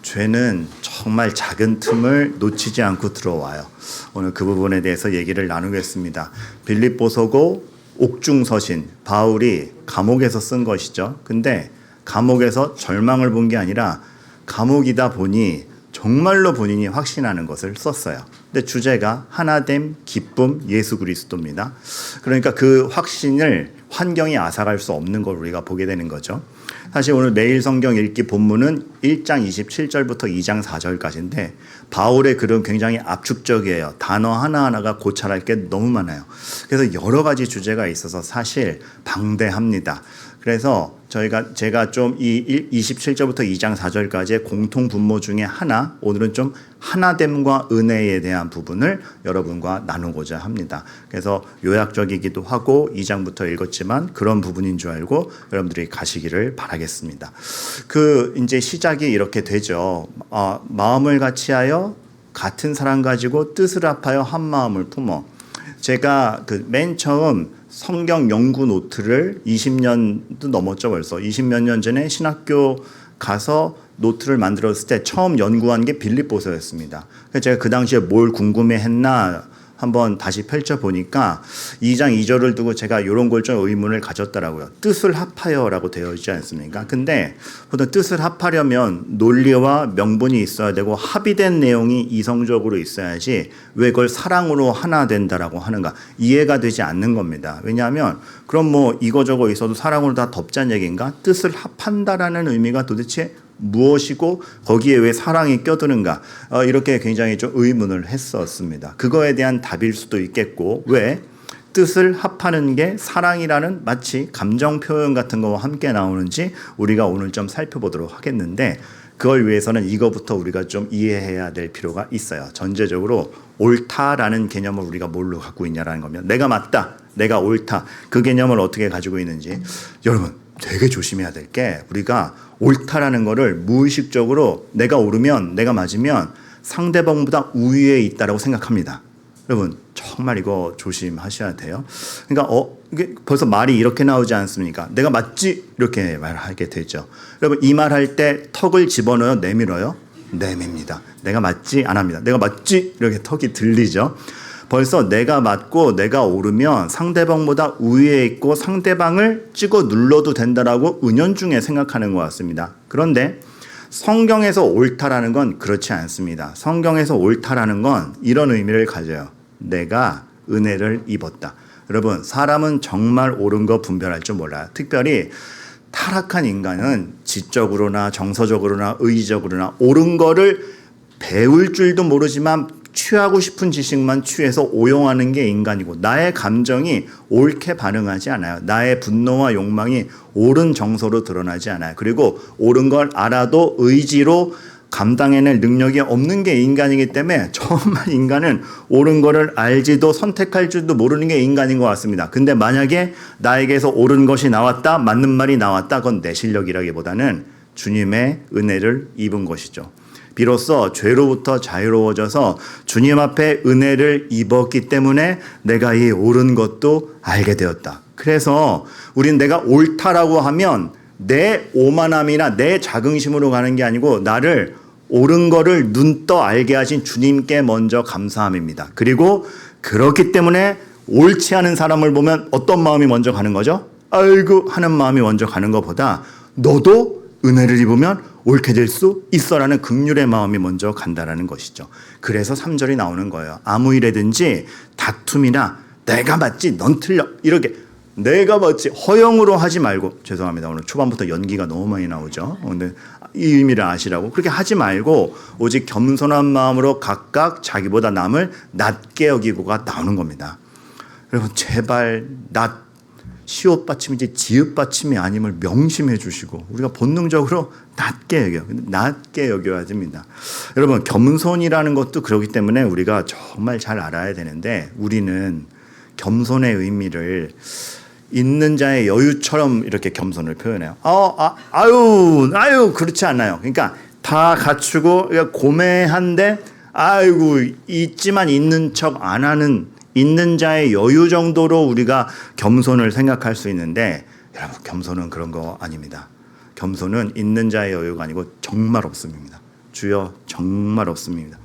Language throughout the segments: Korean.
죄는 정말 작은 틈을 놓치지 않고 들어와요. 오늘 그 부분에 대해서 얘기를 나누겠습니다. 빌립보서고 옥중서신, 바울이 감옥에서 쓴 것이죠. 근데 감옥에서 절망을 본 게 아니라 감옥이다 보니 정말로 본인이 확신하는 것을 썼어요. 근데 주제가 하나됨, 기쁨, 예수 그리스도입니다. 그러니까 그 확신을 환경이 앗아갈 수 없는 걸 우리가 보게 되는 거죠. 사실 오늘 매일 성경 읽기 본문은 1장 27절부터 2장 4절까지인데 바울의 글은 굉장히 압축적이에요. 단어 하나하나가 고찰할 게 너무 많아요. 그래서 여러 가지 주제가 있어서 사실 방대합니다. 그래서 제가 좀 이 27절부터 2장 4절까지의 공통 분모 중에 하나, 오늘은 좀 하나됨과 은혜에 대한 부분을 여러분과 나누고자 합니다. 그래서 요약적이기도 하고 2장부터 읽었지만 그런 부분인 줄 알고 여러분들이 가시기를 바라겠습니다. 이제 시작이 이렇게 되죠. 마음을 같이하여 같은 사랑 가지고 뜻을 합하여 한 마음을 품어. 제가 맨 처음 성경 연구 노트를 20년도 넘었죠 벌써. 20몇 년 전에 신학교 가서 노트를 만들었을 때 처음 연구한 게 빌립보서였습니다. 그래서 제가 그 당시에 뭘 궁금해했나 한번 다시 펼쳐보니까 2장 2절을 두고 제가 이런 걸 좀 의문을 가졌더라고요. 뜻을 합하여라고 되어 있지 않습니까? 근데 보통 뜻을 합하려면 논리와 명분이 있어야 되고 합의된 내용이 이성적으로 있어야지 왜 그걸 사랑으로 하나 된다라고 하는가 이해가 되지 않는 겁니다. 왜냐하면 그럼 뭐 이거저거 있어도 사랑으로 다 덮자는 얘기인가? 뜻을 합한다라는 의미가 도대체 무엇이고 거기에 왜 사랑이 껴드는가 이렇게 굉장히 좀 의문을 했었습니다. 그거에 대한 답일 수도 있겠고 왜 뜻을 합하는 게 사랑이라는 마치 감정 표현 같은 거와 함께 나오는지 우리가 오늘 좀 살펴보도록 하겠는데 그걸 위해서는 이거부터 우리가 좀 이해해야 될 필요가 있어요. 전제적으로 옳다라는 개념을 우리가 뭘로 갖고 있냐라는 거면 내가 맞다, 내가 옳다 그 개념을 어떻게 가지고 있는지 여러분 되게 조심해야 될 게 우리가 옳다라는 거를 무의식적으로 내가 옳으면 내가 맞으면 상대방보다 우위에 있다라고 생각합니다. 여러분 정말 이거 조심하셔야 돼요. 그러니까 이게 벌써 말이 이렇게 나오지 않습니까? 내가 맞지? 이렇게 말하게 되죠. 여러분 이 말할 때 턱을 집어넣어요? 내밀어요? 내밉니다. 내가 맞지? 안 합니다. 내가 맞지? 이렇게 턱이 들리죠. 벌써 내가 맞고 내가 옳으면 상대방보다 우위에 있고 상대방을 찍어 눌러도 된다라고 은연중에 생각하는 것 같습니다. 그런데 성경에서 옳다라는 건 그렇지 않습니다. 성경에서 옳다라는 건 이런 의미를 가져요. 내가 은혜를 입었다. 여러분 사람은 정말 옳은 거 분별할 줄 몰라요. 특별히 타락한 인간은 지적으로나 정서적으로나 의지적으로나 옳은 거를 배울 줄도 모르지만 취하고 싶은 지식만 취해서 오용하는 게 인간이고 나의 감정이 옳게 반응하지 않아요. 나의 분노와 욕망이 옳은 정서로 드러나지 않아요. 그리고 옳은 걸 알아도 의지로 감당해낼 능력이 없는 게 인간이기 때문에 정말 인간은 옳은 거를 알지도 선택할 줄도 모르는 게 인간인 것 같습니다. 근데 만약에 나에게서 옳은 것이 나왔다, 맞는 말이 나왔다, 그건 내 실력이라기보다는 주님의 은혜를 입은 것이죠. 비로소 죄로부터 자유로워져서 주님 앞에 은혜를 입었기 때문에 내가 이 옳은 것도 알게 되었다. 그래서 우린 내가 옳다라고 하면 내 오만함이나 내 자긍심으로 가는 게 아니고 나를 옳은 거를 눈떠 알게 하신 주님께 먼저 감사함입니다. 그리고 그렇기 때문에 옳지 않은 사람을 보면 어떤 마음이 먼저 가는 거죠? 아이고 하는 마음이 먼저 가는 것보다 너도 은혜를 입으면 옳게 될 수 있어라는 긍휼의 마음이 먼저 간다라는 것이죠. 그래서 3절이 나오는 거예요. 아무 일에든지 다툼이나 내가 맞지 넌 틀려 이렇게 내가 맞지 허영으로 하지 말고 죄송합니다. 오늘 초반부터 연기가 너무 많이 나오죠. 근데 이 의미를 아시라고 그렇게 하지 말고 오직 겸손한 마음으로 각각 자기보다 남을 낮게 여기고가 나오는 겁니다. 여러분 제발 시옷 받침이지 지읒 받침이 아님을 명심해 주시고 우리가 본능적으로 낮게 여겨야 됩니다. 여러분 겸손이라는 것도 그렇기 때문에 우리가 정말 잘 알아야 되는데 우리는 겸손의 의미를 있는 자의 여유처럼 이렇게 겸손을 표현해요. 아유 그렇지 않아요. 그러니까 다 갖추고 고매한데 아이고 있지만 있는 척 안 하는 있는 자의 여유 정도로 우리가 겸손을 생각할 수 있는데 여러분 겸손은 그런 거 아닙니다. 겸손은 있는 자의 여유가 아니고 정말 없습니다. 주여 정말 없습니다.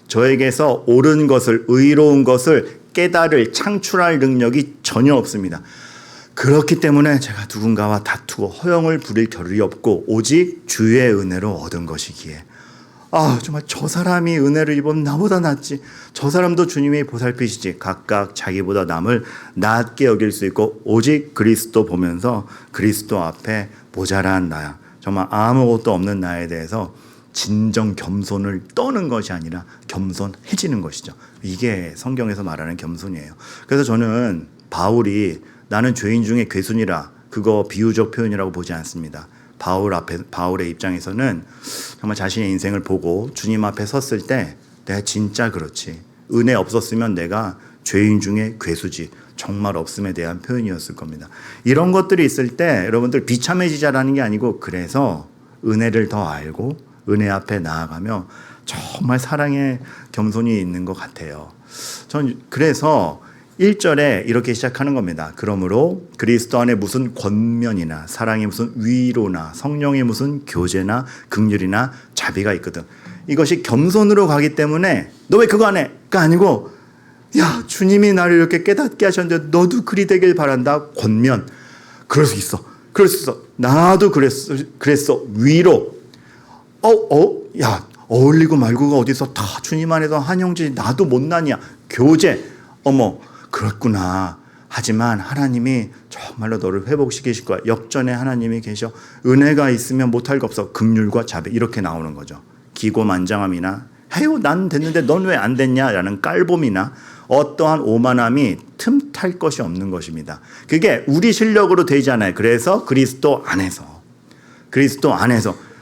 저에게서 옳은 것을, 의로운 것을 깨달을, 창출할 능력이 전혀 없습니다. 그렇기 때문에 제가 누군가와 다투고 허영을 부릴 겨를이 없고 오직 주의 은혜로 얻은 것이기에 정말 저 사람이 은혜를 입으면 나보다 낫지, 저 사람도 주님이 보살피시지, 각각 자기보다 남을 낮게 여길 수 있고 오직 그리스도 보면서 그리스도 앞에 모자란 나야, 정말 아무것도 없는 나에 대해서 진정 겸손을 떠는 것이 아니라 겸손해지는 것이죠. 이게 성경에서 말하는 겸손이에요. 그래서 저는 바울이 나는 죄인 중에 괴순이라, 그거 비유적 표현이라고 보지 않습니다. 바울의 입장에서는 정말 자신의 인생을 보고 주님 앞에 섰을 때 내가 진짜 그렇지, 은혜 없었으면 내가 죄인 중에 괴수지, 정말 없음에 대한 표현이었을 겁니다. 이런 것들이 있을 때 여러분들 비참해지자라는 게 아니고, 그래서 은혜를 더 알고 은혜 앞에 나아가며 정말 사랑의 겸손이 있는 것 같아요. 전 그래서 1절에 이렇게 시작하는 겁니다. 그러므로 그리스도 안에 무슨 권면이나 사랑의 무슨 위로나 성령의 무슨 교제나 긍휼이나 자비가 있거든. 이것이 겸손으로 가기 때문에 너 왜 그거 안 해? 가 아니고, 야, 주님이 나를 이렇게 깨닫게 하셨는데 너도 그리 되길 바란다. 권면. 그럴 수 있어. 그럴 수 있어. 나도 그랬어. 위로. 야, 어울리고 말고가 어디서 다 주님 안에서 한 형제지, 나도 못난이야. 교제. 그렇구나. 하지만 하나님이 정말로 너를 회복시키실 거야. 역전에 하나님이 계셔. 은혜가 있으면 못할 거 없어. 긍휼과 자비. 이렇게 나오는 거죠. 기고만장함이나 해요, 난 됐는데 넌 왜 안 됐냐라는 깔봄이나 어떠한 오만함이 틈탈 것이 없는 것입니다. 그게 우리 실력으로 되지 않아요. 그래서 그리스도 안에서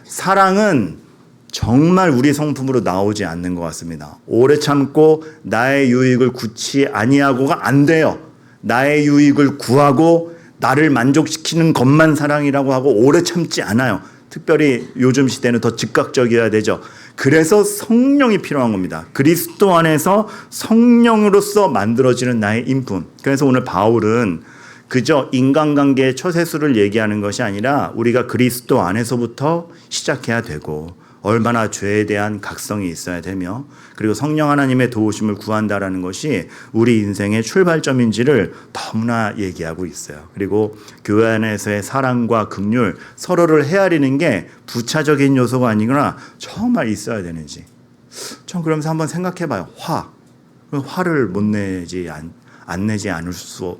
사랑은 정말 우리 성품으로 나오지 않는 것 같습니다. 오래 참고 나의 유익을 구치 아니하고가 안 돼요. 나의 유익을 구하고 나를 만족시키는 것만 사랑이라고 하고 오래 참지 않아요. 특별히 요즘 시대는 더 즉각적이어야 되죠. 그래서 성령이 필요한 겁니다. 그리스도 안에서 성령으로서 만들어지는 나의 인품. 그래서 오늘 바울은 그저 인간관계의 처세술을 얘기하는 것이 아니라 우리가 그리스도 안에서부터 시작해야 되고, 얼마나 죄에 대한 각성이 있어야 되며, 그리고 성령 하나님의 도우심을 구한다라는 것이 우리 인생의 출발점인지를 너무나 얘기하고 있어요. 그리고 교회 안에서의 사랑과 긍휼, 서로를 헤아리는 게 부차적인 요소가 아니구나, 정말 있어야 되는지. 전 그러면서 한번 생각해 봐요. 화를 못 내지 안 내지 않을 수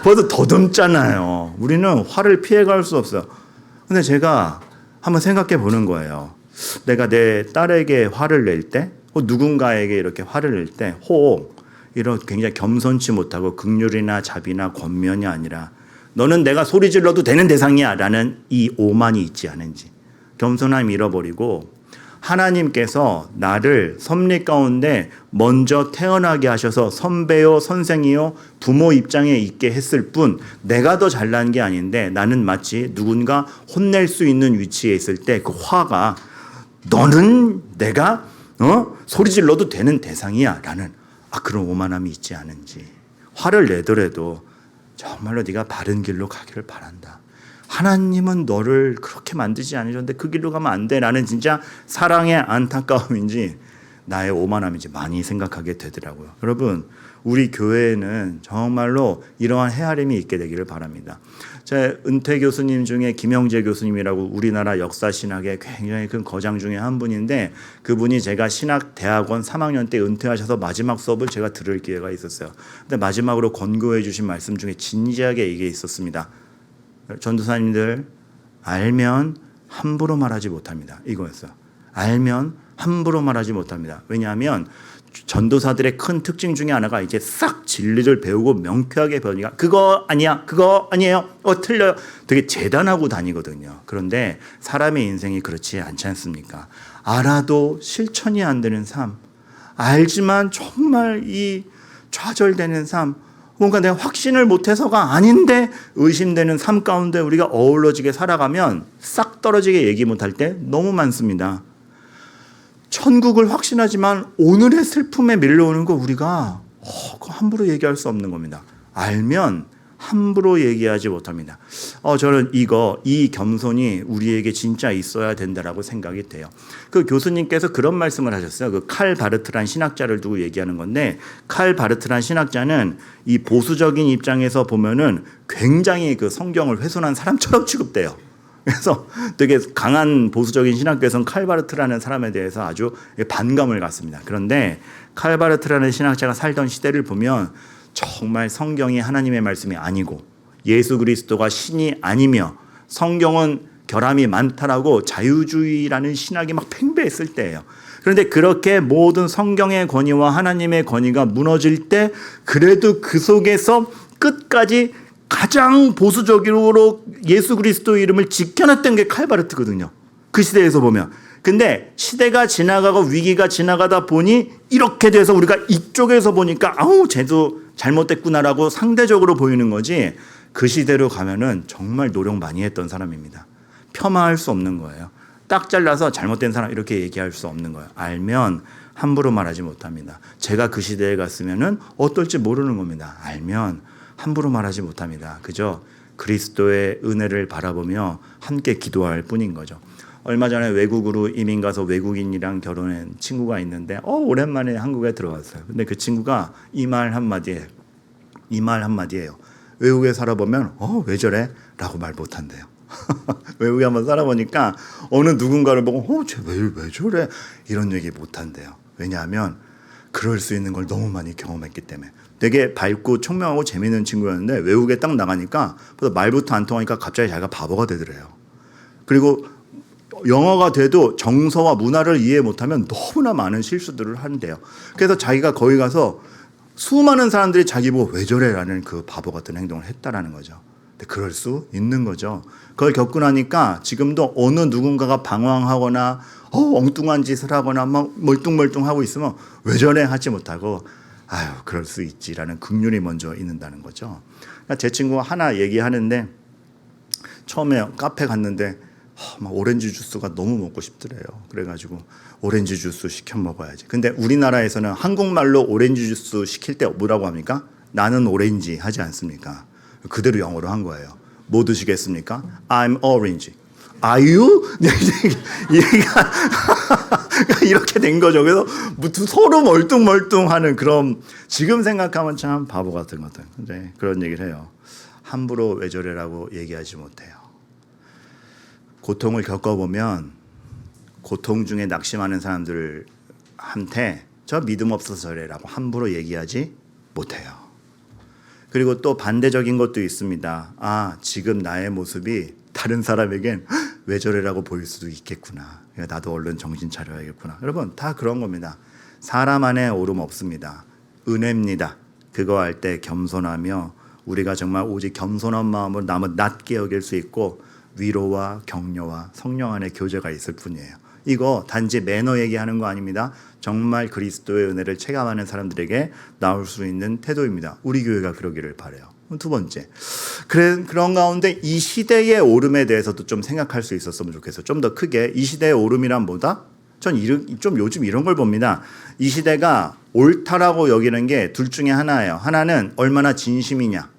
벌써 더듬잖아요. 우리는 화를 피해갈 수 없어요. 근데 제가 한번 생각해 보는 거예요. 내가 내 딸에게 화를 낼 때, 누군가에게 이렇게 화를 낼 때, 이런 굉장히 겸손치 못하고 긍휼이나 자비나 권면이 아니라 너는 내가 소리 질러도 되는 대상이야 라는 이 오만이 있지 않은지, 겸손함 잃어버리고 하나님께서 나를 섭리 가운데 먼저 태어나게 하셔서 선배요 선생이요 부모 입장에 있게 했을 뿐, 내가 더 잘난 게 아닌데 나는 마치 누군가 혼낼 수 있는 위치에 있을 때 그 화가, 너는 내가 소리 질러도 되는 대상이야 라는 그런 오만함이 있지 않은지. 화를 내더라도 정말로 네가 바른 길로 가기를 바란다. 하나님은 너를 그렇게 만드지 않으셨는데 그 길로 가면 안 돼. 라는 진짜 사랑의 안타까움인지 나의 오만함인지 많이 생각하게 되더라고요. 여러분, 우리 교회에는 정말로 이러한 헤아림이 있게 되기를 바랍니다. 제 은퇴 교수님 중에 김영재 교수님이라고 우리나라 역사신학의 굉장히 큰 거장 중에 한 분인데, 그분이 제가 신학대학원 3학년 때 은퇴하셔서 마지막 수업을 제가 들을 기회가 있었어요. 근데 마지막으로 권고해 주신 말씀 중에 진지하게 이게 있었습니다. 전도사님들, 알면 함부로 말하지 못합니다. 이거였어요. 알면 함부로 말하지 못합니다. 왜냐하면 전도사들의 큰 특징 중에 하나가 이제 싹 진리를 배우고 명쾌하게 배우니까 그거 아니야, 그거 아니에요, 틀려요. 되게 재단하고 다니거든요. 그런데 사람의 인생이 그렇지 않지 않습니까? 알아도 실천이 안 되는 삶, 알지만 정말 이 좌절되는 삶, 뭔가 내가 확신을 못해서가 아닌데 의심되는 삶 가운데 우리가 어우러지게 살아가면 싹 떨어지게 얘기 못할 때 너무 많습니다. 천국을 확신하지만 오늘의 슬픔에 밀려오는 거 우리가 그거 함부로 얘기할 수 없는 겁니다. 알면 함부로 얘기하지 못합니다. 저는 이 겸손이 우리에게 진짜 있어야 된다라고 생각이 돼요. 그 교수님께서 그런 말씀을 하셨어요. 그 칼 바르트란 신학자를 두고 얘기하는 건데, 칼 바르트란 신학자는 이 보수적인 입장에서 보면은 굉장히 그 성경을 훼손한 사람처럼 취급돼요. 그래서 되게 강한 보수적인 신학교에서는 칼 바르트라는 사람에 대해서 아주 반감을 갖습니다. 그런데 칼 바르트라는 신학자가 살던 시대를 보면 정말 성경이 하나님의 말씀이 아니고 예수 그리스도가 신이 아니며 성경은 결함이 많다라고 자유주의라는 신학이 막 팽배했을 때예요. 그런데 그렇게 모든 성경의 권위와 하나님의 권위가 무너질 때 그래도 그 속에서 끝까지 가장 보수적으로 예수 그리스도의 이름을 지켜냈던 게 칼 바르트거든요. 그 시대에서 보면. 근데 시대가 지나가고 위기가 지나가다 보니 이렇게 돼서 우리가 이쪽에서 보니까 쟤도 잘못됐구나라고 상대적으로 보이는 거지, 그 시대로 가면은 정말 노력 많이 했던 사람입니다. 폄하할 수 없는 거예요. 딱 잘라서 잘못된 사람 이렇게 얘기할 수 없는 거예요. 알면 함부로 말하지 못합니다. 제가 그 시대에 갔으면은 어떨지 모르는 겁니다. 알면 함부로 말하지 못합니다. 그저 그리스도의 은혜를 바라보며 함께 기도할 뿐인 거죠. 얼마 전에 외국으로 이민 가서 외국인이랑 결혼한 친구가 있는데 오랜만에 한국에 들어왔어요. 근데 그 친구가 이 말 한마디예요. 외국에 살아보면 왜 저래? 라고 말 못한대요. 외국에 한번 살아보니까 어느 누군가를 보고 쟤 왜 저래? 이런 얘기 못한대요. 왜냐하면 그럴 수 있는 걸 너무 많이 경험했기 때문에. 되게 밝고 총명하고 재미있는 친구였는데 외국에 딱 나가니까 말부터 안 통하니까 갑자기 자기가 바보가 되더래요. 그리고 영어가 돼도 정서와 문화를 이해 못하면 너무나 많은 실수들을 한대요. 그래서 자기가 거기 가서 수많은 사람들이 자기 보고 왜 저래? 라는 그 바보 같은 행동을 했다라는 거죠. 근데 그럴 수 있는 거죠. 그걸 겪고 나니까 지금도 어느 누군가가 방황하거나 엉뚱한 짓을 하거나 막 멀뚱멀뚱하고 있으면 왜 저래? 하지 못하고 그럴 수 있지라는 긍휼이 먼저 있는다는 거죠. 그러니까 제 친구가 하나 얘기하는데, 처음에 카페 갔는데 막 오렌지 주스가 너무 먹고 싶더래요. 그래가지고 오렌지 주스 시켜 먹어야지. 근데 우리나라에서는 한국말로 오렌지 주스 시킬 때 뭐라고 합니까? 나는 오렌지 하지 않습니까? 그대로 영어로 한 거예요. 뭐 드시겠습니까? I'm orange. Are you? 얘가 이렇게 된 거죠. 그래서 서로 멀뚱멀뚱하는 그런, 지금 생각하면 참 바보 같은 것들. 근데 그런 얘기를 해요. 함부로 왜 저래라고 얘기하지 못해요. 고통을 겪어보면 고통 중에 낙심하는 사람들한테 저 믿음 없어서 저래라고 함부로 얘기하지 못해요. 그리고 또 반대적인 것도 있습니다. 지금 나의 모습이 다른 사람에겐 왜 저래라고 보일 수도 있겠구나. 나도 얼른 정신 차려야겠구나. 여러분 다 그런 겁니다. 사람 안에 오름 없습니다. 은혜입니다. 그거 할 때 겸손하며 우리가 정말 오직 겸손한 마음으로 남을 낮게 여길 수 있고 위로와 격려와 성령 안에 교제가 있을 뿐이에요. 이거 단지 매너 얘기하는 거 아닙니다. 정말 그리스도의 은혜를 체감하는 사람들에게 나올 수 있는 태도입니다. 우리 교회가 그러기를 바라요. 두 번째, 그런 가운데 이 시대의 오름에 대해서도 좀 생각할 수 있었으면 좋겠어요. 좀 더 크게 이 시대의 오름이란 뭐다? 전 좀 요즘 이런 걸 봅니다. 이 시대가 옳다라고 여기는 게 둘 중에 하나예요. 하나는 얼마나 진심이냐.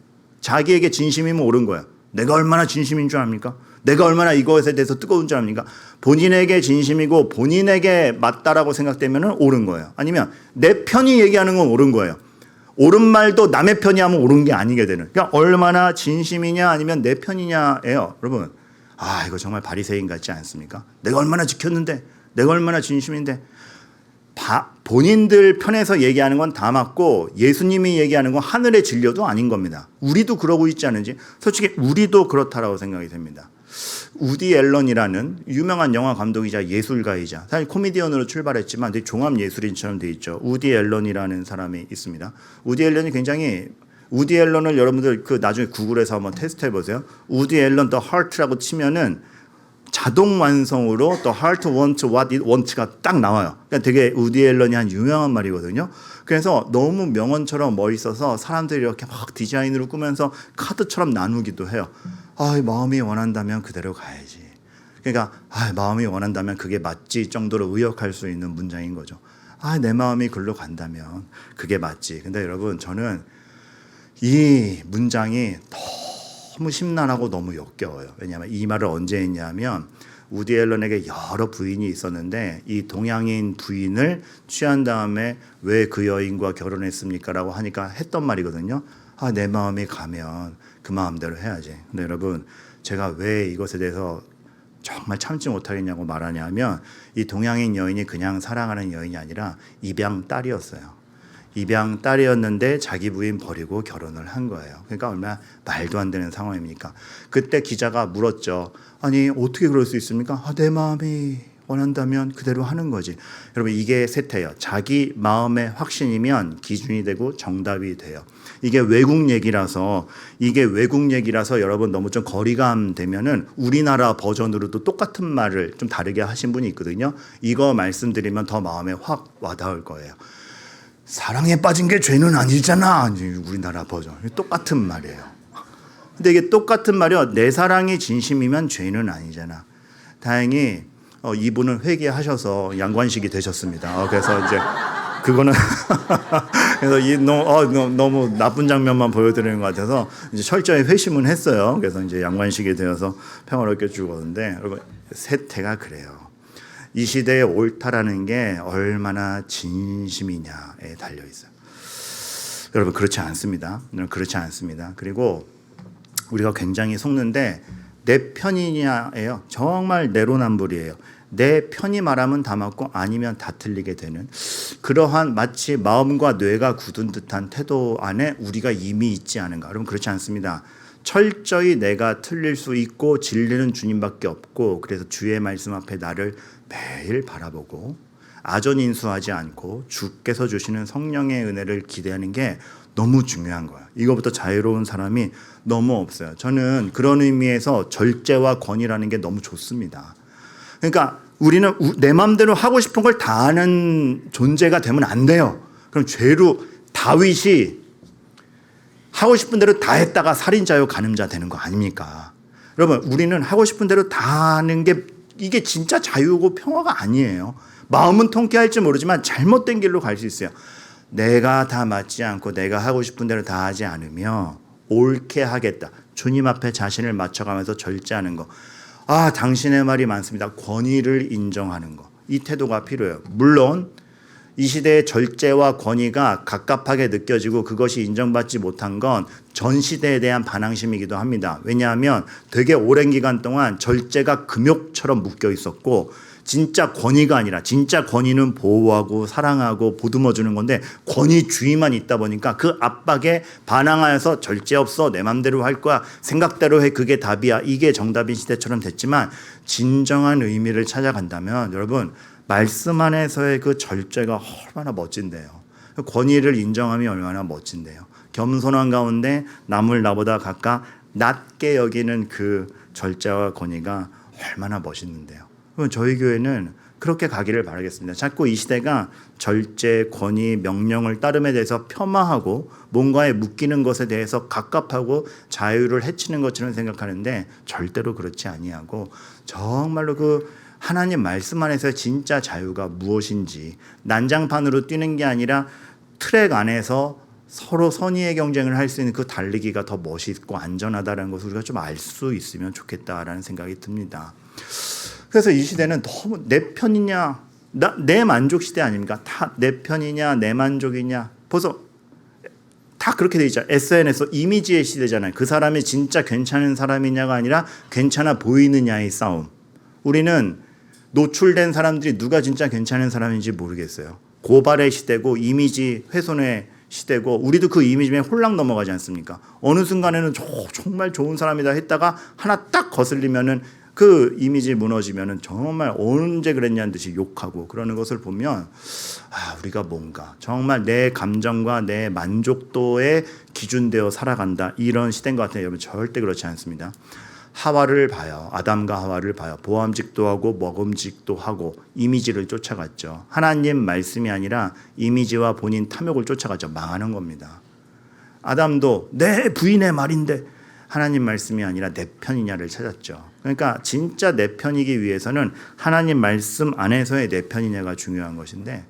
자기에게 진심이면 옳은 거예요. 내가 얼마나 진심인 줄 압니까? 내가 얼마나 이것에 대해서 뜨거운 줄 압니까? 본인에게 진심이고 본인에게 맞다라고 생각되면 옳은 거예요. 아니면 내 편이 얘기하는 건 옳은 거예요. 옳은 말도 남의 편이 하면 옳은 게 아니게 되는. 그러니까 얼마나 진심이냐 아니면 내 편이냐예요. 여러분, 이거 정말 바리새인 같지 않습니까? 내가 얼마나 지켰는데, 내가 얼마나 진심인데. 본인들 편에서 얘기하는 건 다 맞고 예수님이 얘기하는 건 하늘의 진료도 아닌 겁니다. 우리도 그러고 있지 않은지, 솔직히 우리도 그렇다라고 생각이 됩니다. 우디 앨런이라는 유명한 영화 감독이자 예술가이자, 사실 코미디언으로 출발했지만 되게 종합 예술인처럼 돼 있죠. 우디 앨런이라는 사람이 있습니다. 우디 앨런을 여러분들 나중에 구글에서 한번 테스트 해보세요. 우디 앨런 The Heart라고 치면은 자동 완성으로 The Heart Wants What It Wants가 딱 나와요. 그러니까 되게 우디 앨런이 한 유명한 말이거든요. 그래서 너무 명언처럼 멋있어서 사람들이 이렇게 막 디자인으로 꾸면서 카드처럼 나누기도 해요. 마음이 원한다면 그대로 가야지. 그러니까 마음이 원한다면 그게 맞지 정도로 의역할 수 있는 문장인 거죠. 내 마음이 글로 간다면 그게 맞지. 근데 여러분, 저는 이 문장이 너무 심란하고 너무 역겨워요. 왜냐하면 이 말을 언제 했냐면 우디 앨런에게 여러 부인이 있었는데 이 동양인 부인을 취한 다음에 왜 그 여인과 결혼했습니까? 라고 하니까 했던 말이거든요. 내 마음이 가면 그 마음대로 해야지. 근데 여러분, 제가 왜 이것에 대해서 정말 참지 못하겠냐고 말하냐면 이 동양인 여인이 그냥 사랑하는 여인이 아니라 입양 딸이었어요. 입양 딸이었는데 자기 부인 버리고 결혼을 한 거예요. 그러니까 얼마나 말도 안 되는 상황입니까? 그때 기자가 물었죠. 아니 어떻게 그럴 수 있습니까? 내 마음이 원한다면 그대로 하는 거지. 여러분 이게 세태예요. 자기 마음의 확신이면 기준이 되고 정답이 돼요. 이게 외국 얘기라서 여러분 너무 좀 거리감 되면은 우리나라 버전으로도 똑같은 말을 좀 다르게 하신 분이 있거든요. 이거 말씀드리면 더 마음에 확 와닿을 거예요. 사랑에 빠진 게 죄는 아니잖아. 우리나라 버전. 똑같은 말이에요. 근데 이게 똑같은 말이요. 내 사랑이 진심이면 죄는 아니잖아. 다행히 이분은 회개하셔서 양관식이 되셨습니다. 그래서 이제 그거는 그래서 너무 나쁜 장면만 보여드리는 것 같아서 이제 철저히 회심은 했어요. 그래서 이제 양관식이 되어서 평화롭게 죽었는데 여러분 세태가 그래요. 이 시대의 옳다라는 게 얼마나 진심이냐에 달려 있어요. 여러분 그렇지 않습니다. 그리고 우리가 굉장히 속는데 내 편이냐예요. 정말 내로남불이에요. 내 편이 말하면 다 맞고 아니면 다 틀리게 되는 그러한 마치 마음과 뇌가 굳은 듯한 태도 안에 우리가 이미 있지 않은가. 여러분 그렇지 않습니다. 철저히 내가 틀릴 수 있고 진리는 주님밖에 없고 그래서 주의 말씀 앞에 나를 매일 바라보고 아전인수하지 않고 주께서 주시는 성령의 은혜를 기대하는 게 너무 중요한 거야. 이거부터 자유로운 사람이 너무 없어요. 저는 그런 의미에서 절제와 권위라는 게 너무 좋습니다. 그러니까 우리는 내 마음대로 하고 싶은 걸 다 하는 존재가 되면 안 돼요. 그럼 죄로 다윗이 하고 싶은 대로 다 했다가 살인자요 간음자 되는 거 아닙니까? 여러분 우리는 하고 싶은 대로 다 하는 게 이게 진짜 자유고 평화가 아니에요. 마음은 통쾌할지 모르지만 잘못된 길로 갈 수 있어요. 내가 다 맞지 않고 내가 하고 싶은 대로 다 하지 않으며 옳게 하겠다. 주님 앞에 자신을 맞춰가면서 절제하는 거. 당신의 말이 많습니다. 권위를 인정하는 거. 이 태도가 필요해요. 물론 이 시대의 절제와 권위가 갑갑하게 느껴지고 그것이 인정받지 못한 건 전 시대에 대한 반항심이기도 합니다. 왜냐하면 되게 오랜 기간 동안 절제가 금욕처럼 묶여 있었고 진짜 권위가 아니라 진짜 권위는 보호하고 사랑하고 보듬어 주는 건데 권위주의만 있다 보니까 그 압박에 반항하여서 절제 없어 내 맘대로 할 거야 생각대로 해 그게 답이야 이게 정답인 시대처럼 됐지만 진정한 의미를 찾아간다면 여러분 말씀 안에서의 그 절제가 얼마나 멋진데요. 권위를 인정함이 얼마나 멋진데요. 겸손한 가운데 남을 나보다 각각 낮게 여기는 그 절제와 권위가 얼마나 멋있는데요. 그럼 저희 교회는 그렇게 가기를 바라겠습니다. 자꾸 이 시대가 절제, 권위, 명령을 따름에 대해서 폄하하고 뭔가에 묶이는 것에 대해서 갑갑하고 자유를 해치는 것처럼 생각하는데 절대로 그렇지 아니하고 정말로 그 하나님 말씀 안에서 진짜 자유가 무엇인지 난장판으로 뛰는 게 아니라 트랙 안에서 서로 선의의 경쟁을 할 수 있는 그 달리기가 더 멋있고 안전하다는 것을 우리가 좀 알 수 있으면 좋겠다라는 생각이 듭니다. 그래서 이 시대는 너무 내 편이냐 내 만족 시대 아닙니까? 다 내 편이냐 내 만족이냐 벌써 다 그렇게 돼 있잖아요. SNS 이미지의 시대잖아요. 그 사람이 진짜 괜찮은 사람이냐가 아니라 괜찮아 보이느냐의 싸움. 우리는 노출된 사람들이 누가 진짜 괜찮은 사람인지 모르겠어요. 고발의 시대고 이미지 훼손의 시대고 우리도 그 이미지에 홀랑 넘어가지 않습니까? 어느 순간에는 정말 좋은 사람이다 했다가 하나 딱 거슬리면은 그 이미지 무너지면은 정말 언제 그랬냐는 듯이 욕하고 그러는 것을 보면 우리가 뭔가 정말 내 감정과 내 만족도에 기준되어 살아간다 이런 시대인 것 같아요. 여러분 절대 그렇지 않습니다. 하와를 봐요. 아담과 하와를 봐요. 보암직도 하고 먹음직도 하고 이미지를 쫓아갔죠. 하나님 말씀이 아니라 이미지와 본인 탐욕을 쫓아갔죠. 망하는 겁니다. 아담도 내 부인의 말인데 하나님 말씀이 아니라 내 편이냐를 찾았죠. 그러니까 진짜 내 편이기 위해서는 하나님 말씀 안에서의 내 편이냐가 중요한 것인데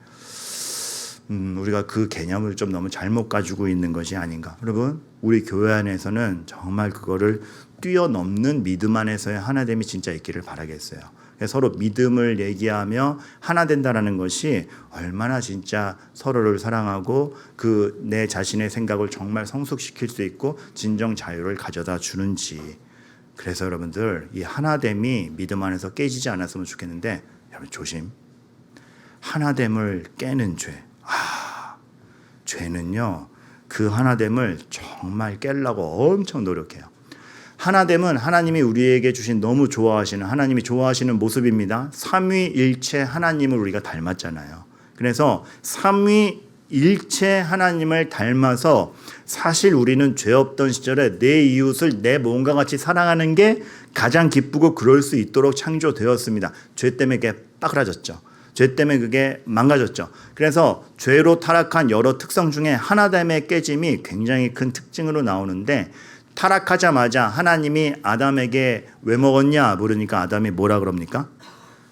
우리가 그 개념을 좀 너무 잘못 가지고 있는 것이 아닌가. 여러분, 우리 교회 안에서는 정말 그거를 뛰어넘는 믿음 안에서의 하나됨이 진짜 있기를 바라겠어요. 서로 믿음을 얘기하며 하나 된다라는 것이 얼마나 진짜 서로를 사랑하고 그 내 자신의 생각을 정말 성숙시킬 수 있고 진정 자유를 가져다 주는지. 그래서 여러분들 이 하나됨이 믿음 안에서 깨지지 않았으면 좋겠는데, 여러분 조심. 하나됨을 깨는 죄. 죄는요, 그 하나됨을 정말 깨려고 엄청 노력해요. 하나됨은 하나님이 우리에게 주신 너무 좋아하시는, 하나님이 좋아하시는 모습입니다. 삼위일체 하나님을 우리가 닮았잖아요. 그래서 삼위일체 하나님을 닮아서 사실 우리는 죄 없던 시절에 내 이웃을 내 몸과 같이 사랑하는 게 가장 기쁘고 그럴 수 있도록 창조되었습니다. 죄 때문에 그게 빠그라졌죠. 죄 때문에 그게 망가졌죠. 그래서 죄로 타락한 여러 특성 중에 하나됨의 깨짐이 굉장히 큰 특징으로 나오는데, 타락하자마자 하나님이 아담에게 왜 먹었냐 물으니까 아담이 뭐라 그럽니까?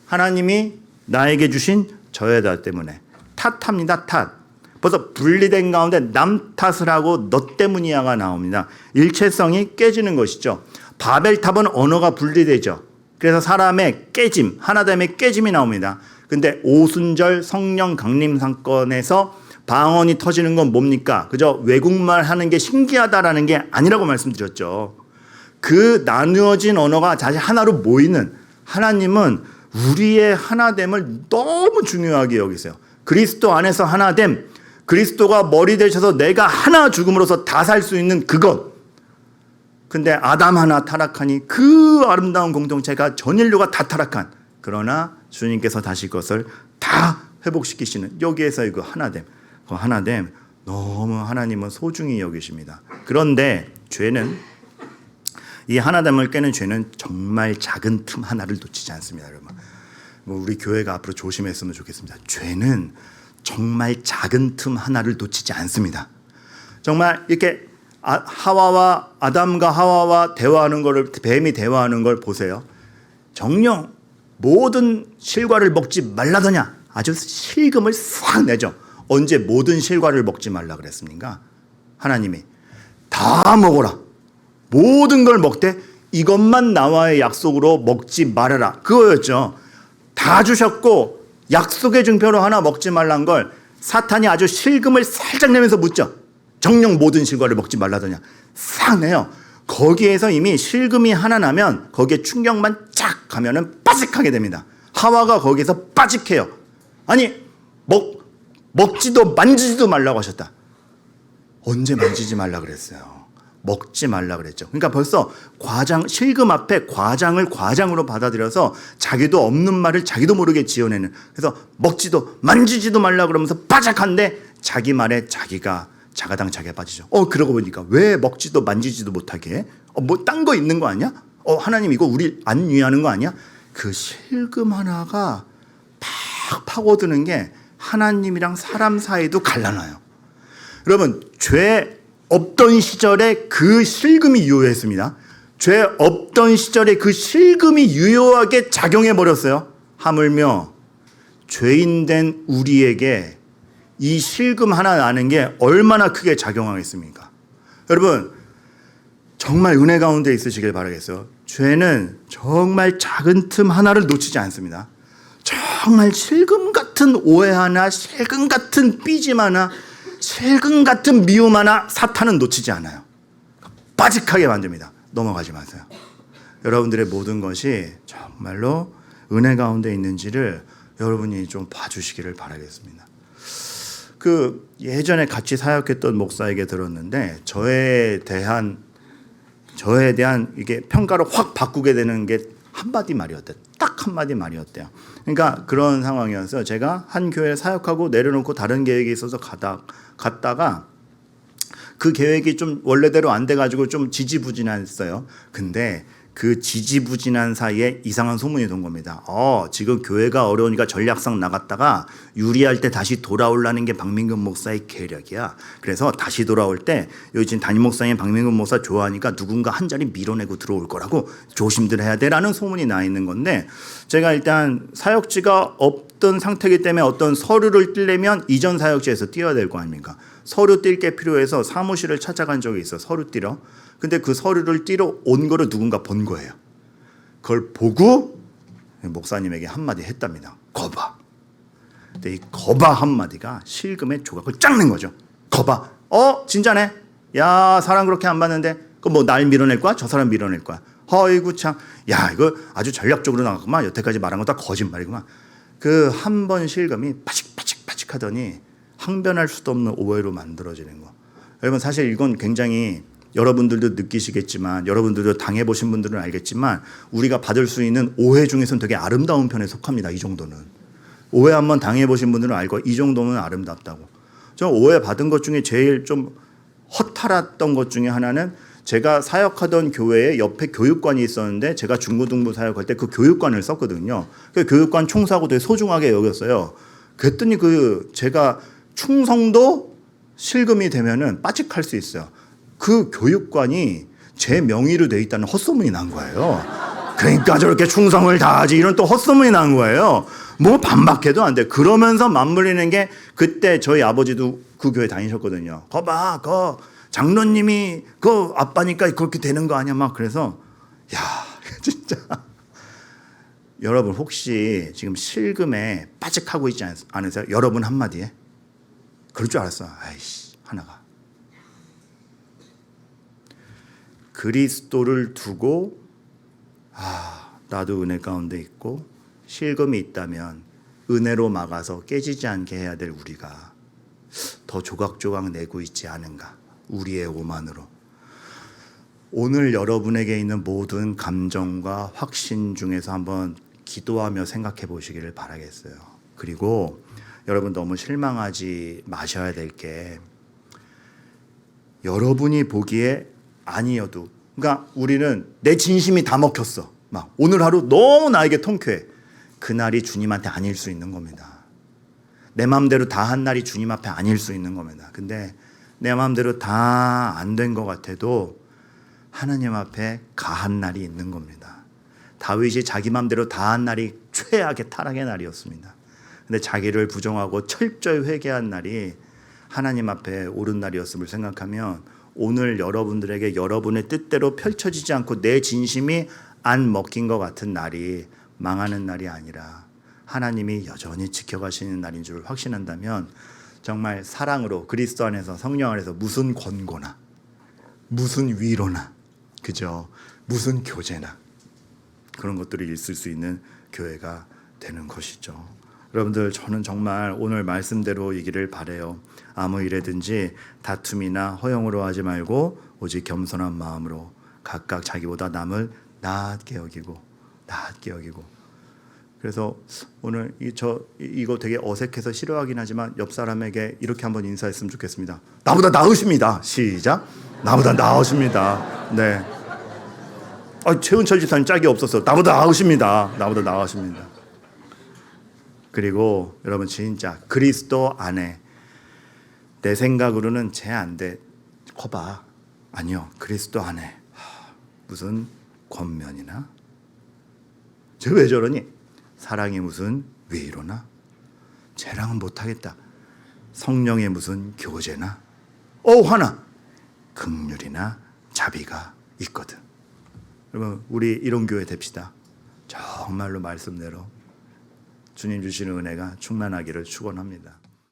하나님이 나에게 주신 저에다 때문에. 탓합니다. 탓. 벌써 분리된 가운데 남 탓을 하고 너 때문이야가 나옵니다. 일체성이 깨지는 것이죠. 바벨탑은 언어가 분리되죠. 그래서 사람의 깨짐, 하나됨의 깨짐이 나옵니다. 근데 오순절 성령 강림 사건에서 방언이 터지는 건 뭡니까? 그저 외국말 하는 게 신기하다라는 게 아니라고 말씀드렸죠. 그 나누어진 언어가 다시 하나로 모이는, 하나님은 우리의 하나됨을 너무 중요하게 여기세요. 그리스도 안에서 하나됨, 그리스도가 머리 되셔서 내가 하나 죽음으로써 다 살 수 있는 그것. 근데 아담 하나 타락하니 그 아름다운 공동체가 전 인류가 다 타락한, 그러나 주님께서 다시 그것을 다 회복시키시는, 여기에서 그 하나됨. 그 하나됨 너무 하나님은 소중히 여기십니다. 그런데 죄는, 이 하나됨을 깨는 죄는 정말 작은 틈 하나를 놓치지 않습니다. 여러분, 우리 교회가 앞으로 조심했으면 좋겠습니다. 죄는 정말 작은 틈 하나를 놓치지 않습니다. 정말 이렇게 하와와 아담과 하와와 대화하는 거를, 뱀이 대화하는 걸 보세요. 정녕 모든 실과를 먹지 말라더냐, 아주 실금을 싹 내죠. 언제 모든 실과를 먹지 말라 그랬습니까? 하나님이 다 먹어라, 모든 걸 먹되 이것만 나와의 약속으로 먹지 말아라, 그거였죠. 다 주셨고 약속의 증표로 하나 먹지 말란 걸 사탄이 아주 실금을 살짝 내면서 묻죠. 정녕 모든 실과를 먹지 말라더냐, 싹 내요. 거기에서 이미 실금이 하나 나면 거기에 충격만 쫙 가면은 빠직하게 됩니다. 하와가 거기에서 빠직해요. 아니 먹지도 만지지도 말라고 하셨다. 언제 만지지 말라 그랬어요? 먹지 말라 그랬죠. 그러니까 벌써 실금 앞에 과장을 과장으로 받아들여서 자기도 없는 말을 자기도 모르게 지어내는, 그래서 먹지도 만지지도 말라 그러면서 빠삭한데 자기 말에 자기가 자가당착에 빠지죠. 그러고 보니까 왜 먹지도 만지지도 못하게? 뭐 딴 거 있는 거 아니야? 하나님 이거 우리 안 위하는 거 아니야? 그 실금 하나가 팍 파고드는 게 하나님이랑 사람 사이도 갈라놔요. 여러분, 죄 없던 시절에 그 실금이 유효했습니다. 죄 없던 시절에 그 실금이 유효하게 작용해 버렸어요. 하물며 죄인된 우리에게 이 실금 하나 나는 게 얼마나 크게 작용하겠습니까? 여러분, 정말 은혜 가운데 있으시길 바라겠어요. 죄는 정말 작은 틈 하나를 놓치지 않습니다. 정말 실금 같은 오해 하나, 실금 같은 삐짐 하나, 실금 같은 미움 하나 사탄은 놓치지 않아요. 빠직하게 만듭니다. 넘어가지 마세요. 여러분들의 모든 것이 정말로 은혜 가운데 있는지를 여러분이 좀 봐주시기를 바라겠습니다. 예전에 같이 사역했던 목사에게 들었는데 저에 대한 이게 평가를 확 바꾸게 되는 게 한마디 말이었대요. 딱 한마디 말이었대요. 그러니까 그런 상황이어서 제가 한 교회에 사역하고 내려놓고 다른 계획이 있어서 갔다가 그 계획이 좀 원래대로 안 돼가지고 좀 지지부진했어요. 근데 그 지지부진한 사이에 이상한 소문이 돈 겁니다. 지금 교회가 어려우니까 전략상 나갔다가 유리할 때 다시 돌아오려는 게 박민근 목사의 계략이야. 그래서 다시 돌아올 때 여기 지금 담임 목사님 박민근 목사 좋아하니까 누군가 한 자리 밀어내고 들어올 거라고 조심들 해야 돼라는 소문이 나 있는 건데, 제가 일단 사역지가 어떤 상태이기 때문에 어떤 서류를 떼려면 이전 사역지에서 띄어야 될 거 아닙니까? 서류 뛸 게 필요해서 사무실을 찾아간 적이 있어. 서류 띄러. 근데 그 서류를 띄러 온 거를 누군가 본 거예요. 그걸 보고 목사님에게 한마디 했답니다. 거봐. 근데 이 거봐 한마디가 실금의 조각을 쫙 낸 거죠. 거봐. 진짜네. 야, 사람 그렇게 안 봤는데 그 뭐 날 밀어낼 거야? 저 사람 밀어낼 거야? 어이구 참. 야, 이거 아주 전략적으로 나갔구만. 여태까지 말한 거 다 거짓말이구만. 그 한 번 실금이 빠직빠직 하더니 항변할 수도 없는 오해로 만들어지는 거. 여러분 사실 이건 굉장히 여러분들도 느끼시겠지만 여러분들도 당해보신 분들은 알겠지만 우리가 받을 수 있는 오해 중에서는 되게 아름다운 편에 속합니다. 이 정도는. 오해 한번 당해보신 분들은 알고 이 정도면 아름답다고. 저 오해 받은 것 중에 제일 좀 허탈했던 것 중에 하나는 제가 사역하던 교회에 옆에 교육관이 있었는데 제가 중고등부 사역할 때 그 교육관을 썼거든요. 그 교육관 총사하고 되게 소중하게 여겼어요. 그랬더니 제가 충성도 실금이 되면은 빠직할 수 있어요. 그 교육관이 제 명의로 돼 있다는 헛소문이 난 거예요. 그러니까 저렇게 충성을 다하지 이런 또 헛소문이 난 거예요. 뭐 반박해도 안 돼. 그러면서 맞물리는 게 그때 저희 아버지도 그 교회 다니셨거든요. 거봐, 장로님이 그 아빠니까 그렇게 되는 거 아니야? 막 그래서 야 진짜 여러분 혹시 지금 실금에 빠직하고 있지 않으세요? 여러분 한마디에 그럴 줄 알았어. 아이씨 하나가 그리스도를 두고 나도 은혜 가운데 있고 실금이 있다면 은혜로 막아서 깨지지 않게 해야 될 우리가 더 조각조각 내고 있지 않은가. 우리의 오만으로. 오늘 여러분에게 있는 모든 감정과 확신 중에서 한번 기도하며 생각해 보시기를 바라겠어요. 그리고 여러분 너무 실망하지 마셔야 될 게 여러분이 보기에 아니어도 그러니까 우리는 내 진심이 다 먹혔어. 막 오늘 하루 너무 나에게 통쾌해. 그날이 주님한테 아닐 수 있는 겁니다. 내 마음대로 다 한 날이 주님 앞에 아닐 수 있는 겁니다. 근데 내 마음대로 다 안 된 것 같아도 하나님 앞에 가한 날이 있는 겁니다. 다윗이 자기 마음대로 다 한 날이 최악의 타락의 날이었습니다. 근데 자기를 부정하고 철저히 회개한 날이 하나님 앞에 옳은 날이었음을 생각하면 오늘 여러분들에게 여러분의 뜻대로 펼쳐지지 않고 내 진심이 안 먹힌 것 같은 날이 망하는 날이 아니라 하나님이 여전히 지켜가시는 날인 줄 확신한다면 정말 사랑으로 그리스도 안에서 성령 안에서 무슨 권고나 무슨 위로나 그죠? 무슨 교제나 그런 것들을 있을 수 있는 교회가 되는 것이죠. 여러분들 저는 정말 오늘 말씀대로 이기를 바라요. 아무 일에든지 다툼이나 허영으로 하지 말고 오직 겸손한 마음으로 각각 자기보다 남을 낮게 여기고 그래서 오늘 이거 되게 어색해서 싫어하긴 하지만 옆 사람에게 이렇게 한번 인사했으면 좋겠습니다. 나보다 나으십니다. 시작. 나보다 나으십니다. 네. 최은철 집사님 짝이 없었어. 나보다 나으십니다. 나보다 나으십니다. 그리고 여러분 진짜 그리스도 안에 내 생각으로는 쟤 안 돼. 커봐. 아니요. 그리스도 안에 무슨 권면이나 쟤 왜 저러니? 사랑이 무슨 위로나 쟤랑은 못하겠다. 성령의 무슨 교제나 하나 긍휼이나 자비가 있거든. 여러분 우리 이런 교회 됩시다. 정말로 말씀대로 주님 주시는 은혜가 충만하기를 축원합니다.